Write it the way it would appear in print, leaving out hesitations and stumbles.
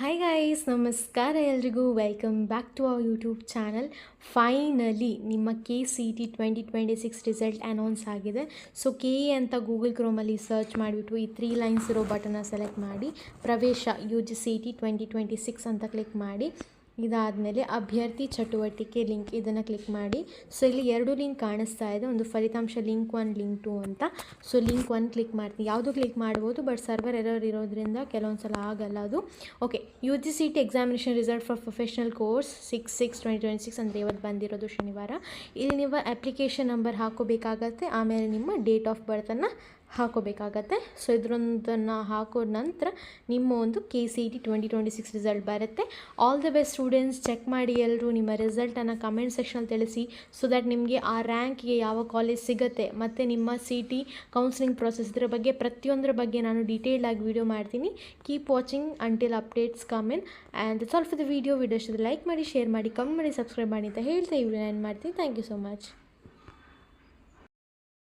Hi guys, ನಮಸ್ಕಾರ ಎಲ್ರಿಗೂ. Welcome back to our YouTube channel. Finally ನಿಮ್ಮ KCET 2026 ರಿಸಲ್ಟ್ ಅನೌನ್ಸ್ ಆಗಿದೆ. ಸೊ KE ಅಂತ ಗೂಗಲ್ ಕ್ರೋಮಲ್ಲಿ ಸರ್ಚ್ ಮಾಡಿಬಿಟ್ಟು ಈ 3 ಲೈನ್ಸ್ ಇರೋ ಬಟನ್ನ ಸೆಲೆಕ್ಟ್ ಮಾಡಿ ಪ್ರವೇಶ UGCET 2026 ಅಂತ ಕ್ಲಿಕ್ ಮಾಡಿ. ಇದಾದಮೇಲೆ ಅಭ್ಯರ್ಥಿ ಚಟುವಟಿಕೆ ಲಿಂಕ್ ಇದನ್ನು ಕ್ಲಿಕ್ ಮಾಡಿ. ಸೊ ಇಲ್ಲಿ 2 ಲಿಂಕ್ ಕಾಣಿಸ್ತಾ ಇದೆ, ಒಂದು ಫಲಿತಾಂಶ ಲಿಂಕ್ 1 ಲಿಂಕ್ 2 ಅಂತ. ಸೊ ಲಿಂಕ್ 1 ಕ್ಲಿಕ್ ಮಾಡ್ತೀನಿ. ಯಾವುದು ಕ್ಲಿಕ್ ಮಾಡ್ಬೋದು, ಬಟ್ ಸರ್ವರ್ ಎರರ್ ಇರೋದ್ರಿಂದ ಕೆಲವೊಂದು ಸಲ ಆಗಲ್ಲ ಅದು. Okay, UGCET examination result for professional course 6/6/2026 ಅಂದರೆ ಇವತ್ತು ಬಂದಿರೋದು ಶನಿವಾರ. ಇಲ್ಲಿ ನೀವು ಅಪ್ಲಿಕೇಶನ್ ನಂಬರ್ ಹಾಕೋಬೇಕಾಗತ್ತೆ, ಆಮೇಲೆ ನಿಮ್ಮ ಡೇಟ್ ಆಫ್ ಬರ್ತನ್ನು ಹಾಕೋಬೇಕಾಗತ್ತೆ. ಸೊ ಇದರೊಂದನ್ನು ಹಾಕೋ ನಂತರ ನಿಮ್ಮ ಒಂದು KCET 2026 ರಿಸಲ್ಟ್ ಬರುತ್ತೆ. All the best students. Check ಮಾಡಿ ಎಲ್ಲರೂ ನಿಮ್ಮ ರಿಸಲ್ಟನ್ನು ಕಮೆಂಟ್ ಸೆಕ್ಷನಲ್ಲಿ ತಿಳಿಸಿ, ಸೊ ದ್ಯಾಟ್ ನಿಮಗೆ ಆ ರ್ಯಾಂಕ್ಗೆ ಯಾವ ಕಾಲೇಜ್ ಸಿಗುತ್ತೆ ಮತ್ತು ನಿಮ್ಮ CT ಕೌನ್ಸಿಲಿಂಗ್ ಪ್ರೊಸೆಸ್ ಇದರ ಬಗ್ಗೆ ಪ್ರತಿಯೊಂದರ ಬಗ್ಗೆ ನಾನು ಡೀಟೇಲ್ಡಾಗಿ ವೀಡಿಯೋ ಮಾಡ್ತೀನಿ. Keep watching until updates come in. And that's all for the video ಇಷ್ಟದ ಲೈಕ್ ಮಾಡಿ, ಶೇರ್ ಮಾಡಿ, ಕಮೆಂಟ್ ಮಾಡಿ, ಸಬ್ಸ್ಕ್ರೈಬ್ ಮಾಡಿ ಅಂತ ಹೇಳ್ತಾ ಈ ವಿಡಿಯೋ ಏನು ಮಾಡ್ತೀನಿ. Thank you so much.